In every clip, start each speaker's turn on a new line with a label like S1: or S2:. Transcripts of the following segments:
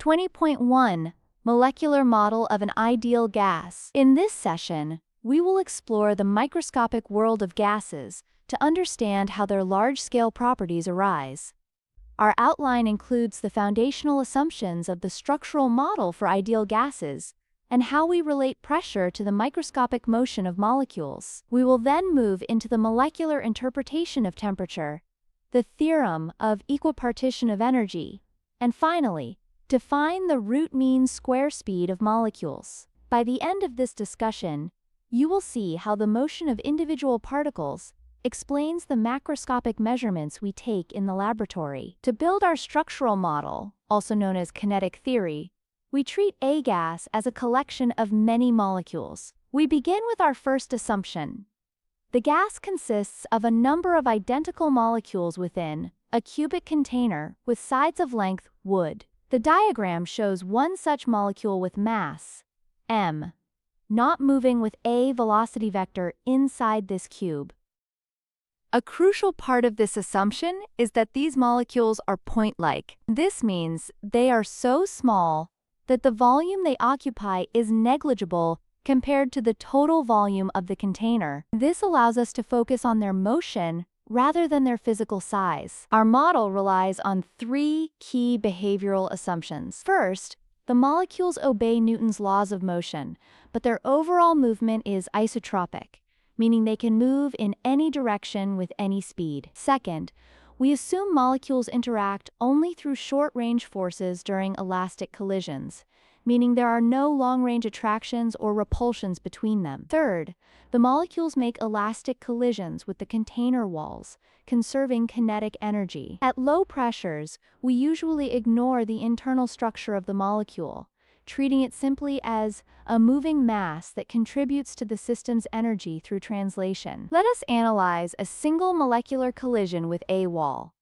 S1: 20.1 Molecular Model of an Ideal Gas. In this session, we will explore the microscopic world of gases to understand how their large-scale properties arise. Our outline includes the foundational assumptions of the structural model for ideal gases and how we relate pressure to the microscopic motion of molecules. We will then move into the molecular interpretation of temperature, the theorem of equipartition of energy, and finally, define the root mean square speed of molecules. By the end of this discussion, you will see how the motion of individual particles explains the macroscopic measurements we take in the laboratory. To build our structural model, also known as kinetic theory, we treat a gas as a collection of many molecules. We begin with our first assumption. The gas consists of a number of identical molecules within a cubic container with sides of length wood. The diagram shows one such molecule with mass, m, not moving with a velocity vector inside this cube. A crucial part of this assumption is that these molecules are point-like. This means they are so small that the volume they occupy is negligible compared to the total volume of the container. This allows us to focus on their motion rather than their physical size. Our model relies on three key behavioral assumptions. First, the molecules obey Newton's laws of motion, but their overall movement is isotropic, meaning they can move in any direction with any speed. Second, we assume molecules interact only through short-range forces during elastic collisions, meaning there are no long-range attractions or repulsions between them. Third, the molecules make elastic collisions with the container walls, conserving kinetic energy. At low pressures, we usually ignore the internal structure of the molecule, treating it simply as a moving mass that contributes to the system's energy through translation. Let us analyze a single molecular collision with a wall.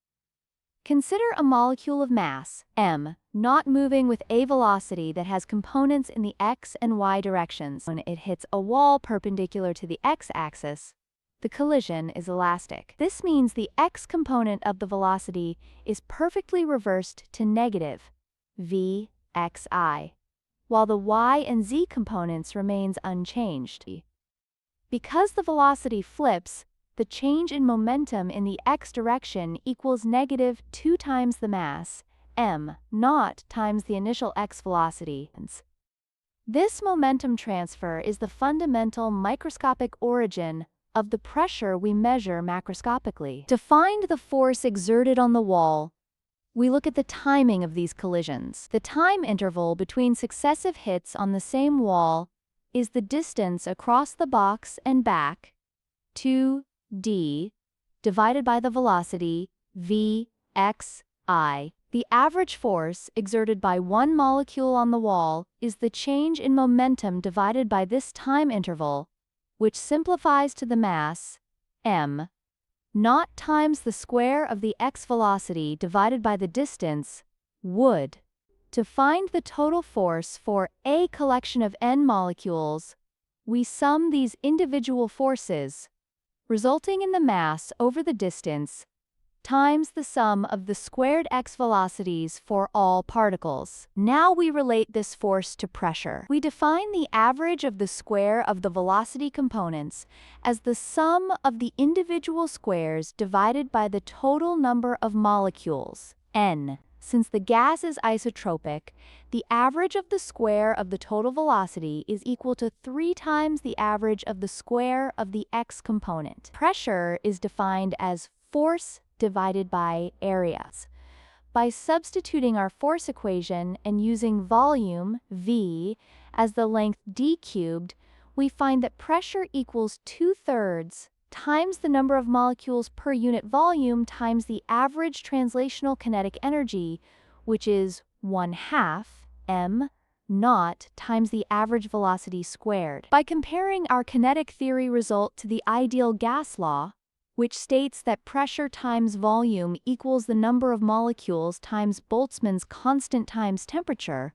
S1: Consider a molecule of mass, m, not moving with a velocity that has components in the x and y directions. When it hits a wall perpendicular to the x-axis, the collision is elastic. This means the x component of the velocity is perfectly reversed to negative vxi, while the y and z components remains unchanged. Because the velocity flips, the change in momentum in the x direction equals negative 2 times the mass, m naught times the initial x velocity. This momentum transfer is the fundamental microscopic origin of the pressure we measure macroscopically. To find the force exerted on the wall, we look at the timing of these collisions. The time interval between successive hits on the same wall is the distance across the box and back, 2d, divided by the velocity vxi. The average force exerted by one molecule on the wall is the change in momentum divided by this time interval, which simplifies to the mass, m, naught times the square of the x velocity divided by the distance, wood. To find the total force for a collection of n molecules, we sum these individual forces, resulting in the mass over the distance times the sum of the squared x velocities for all particles. Now we relate this force to pressure. We define the average of the square of the velocity components as the sum of the individual squares divided by the total number of molecules, n. Since the gas is isotropic, the average of the square of the total velocity is equal to 3 times the average of the square of the x component. Pressure is defined as force divided by areas. By substituting our force equation and using volume, V, as the length d cubed, we find that pressure equals 2/3 times the number of molecules per unit volume times the average translational kinetic energy, which is 1/2 m naught times the average velocity squared. By comparing our kinetic theory result to the ideal gas law, which states that pressure times volume equals the number of molecules times Boltzmann's constant times temperature,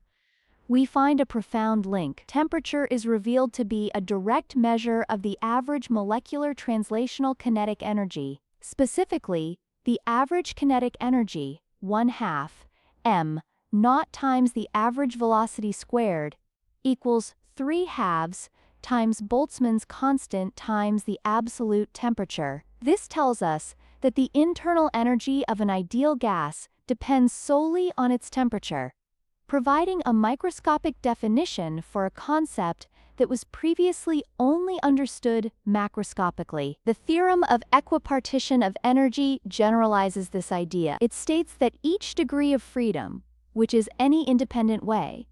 S1: we find a profound link. Temperature is revealed to be a direct measure of the average molecular translational kinetic energy. Specifically, the average kinetic energy, 1/2 m naught times the average velocity squared, equals 3/2 times Boltzmann's constant times the absolute temperature. This tells us that the internal energy of an ideal gas depends solely on its temperature, providing a microscopic definition for a concept that was previously only understood macroscopically. The theorem of equipartition of energy generalizes this idea. It states that each degree of freedom, which is any independent way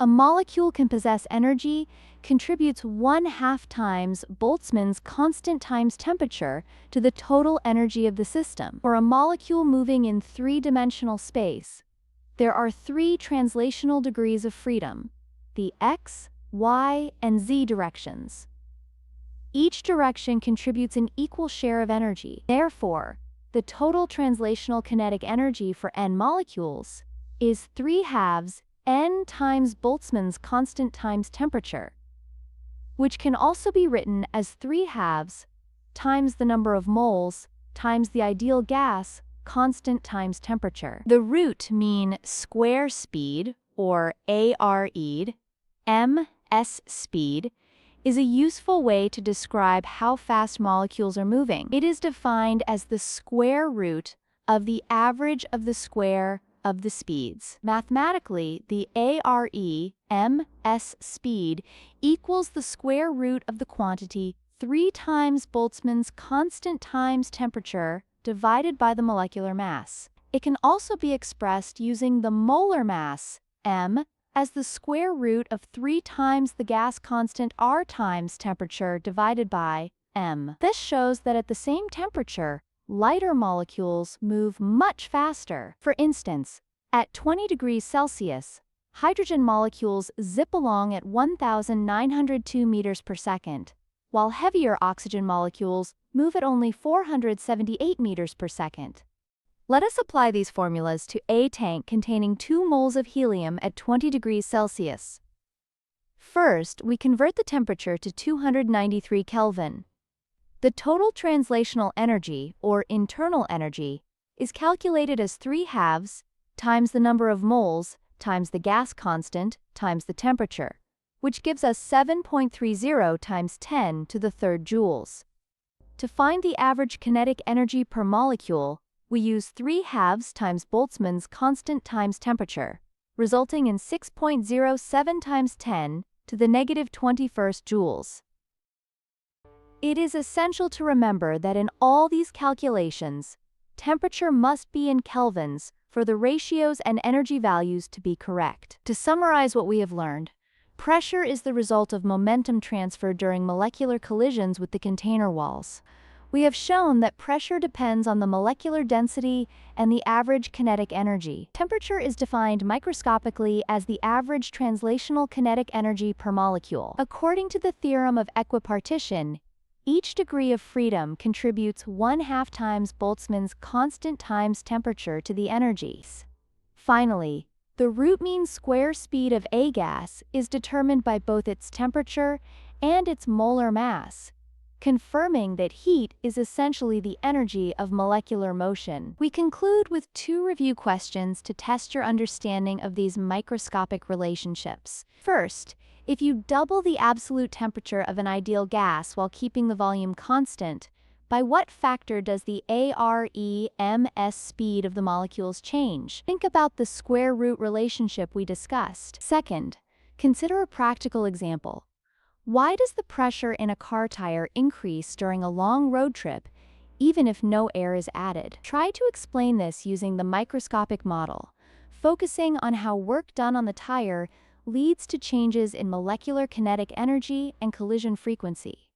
S1: a molecule can possess energy, contributes 1/2 times Boltzmann's constant times temperature to the total energy of the system. For a molecule moving in three-dimensional space, there are three translational degrees of freedom: the x, y, and z directions. Each direction contributes an equal share of energy. Therefore, the total translational kinetic energy for n molecules is 3/2 n times Boltzmann's constant times temperature, which can also be written as 3/2 times the number of moles times the ideal gas constant times temperature. The root mean square speed, or ARED, ms speed, is a useful way to describe how fast molecules are moving. It is defined as the square root of the average of the square of the speeds. Mathematically, the ARE/ms speed equals the square root of the quantity 3 times Boltzmann's constant times temperature divided by the molecular mass. It can also be expressed using the molar mass, m, as the square root of 3 times the gas constant R times temperature divided by m. This shows that at the same temperature, lighter molecules move much faster. For instance, at 20 degrees Celsius, hydrogen molecules zip along at 1,902 meters per second, while heavier oxygen molecules move at only 478 meters per second. Let us apply these formulas to a tank containing 2 moles of helium at 20 degrees Celsius. First, we convert the temperature to 293 Kelvin. The total translational energy, or internal energy, is calculated as 3/2 times the number of moles times the gas constant times the temperature, which gives us 7.30 times 10 to the third joules. To find the average kinetic energy per molecule, we use 3/2 times Boltzmann's constant times temperature, resulting in 6.07 times 10 to the -21st joules. It is essential to remember that in all these calculations, temperature must be in kelvins for the ratios and energy values to be correct. To summarize what we have learned, pressure is the result of momentum transfer during molecular collisions with the container walls. We have shown that pressure depends on the molecular density and the average kinetic energy. Temperature is defined microscopically as the average translational kinetic energy per molecule. According to the theorem of equipartition, each degree of freedom contributes 1/2 times Boltzmann's constant times temperature to the energies. Finally, the root mean square speed of a gas is determined by both its temperature and its molar mass, confirming that heat is essentially the energy of molecular motion. We conclude with 2 review questions to test your understanding of these microscopic relationships. First, if you double the absolute temperature of an ideal gas while keeping the volume constant, by what factor does the ARE/ms speed of the molecules change? Think about the square root relationship we discussed. Second, consider a practical example. Why does the pressure in a car tire increase during a long road trip, even if no air is added? Try to explain this using the microscopic model, focusing on how work done on the tire leads to changes in molecular kinetic energy and collision frequency.